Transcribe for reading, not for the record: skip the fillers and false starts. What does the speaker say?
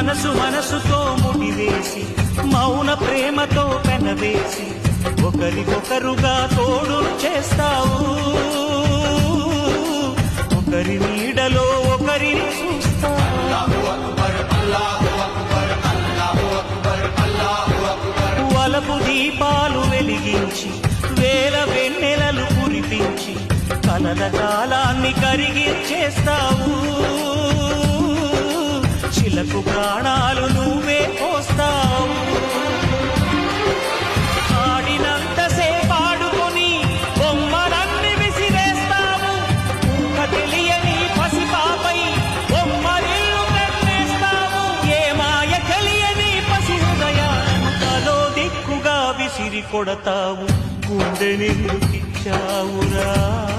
మనసుతో ముడివేసి మౌన ప్రేమతో పెనవేసి ఒకరికొకరుగా తోడు చేస్తావు. ఒకరి నీడలో ఒకరిని చూస్తావు. వలపు దీపాలు వెలిగించి వేల వెన్నెలలు కురిపించి కలల కాలాన్ని కరిగించేస్తావు. చిలకు ప్రాణాలు నువ్వే పోస్తావు. ఆడినంతసేపు ఆడుకొని బొమ్మలన్నీ విసిరేస్తావు. తెలియని పసిపాపై బొమ్మరిల్లు కట్టేస్తావు. ఏ మాయ తెలియని పసి హృదయాలను తలో దిక్కుగా విసిరి కొడతావు. గుండె నిన్ను ఇచ్చావురా.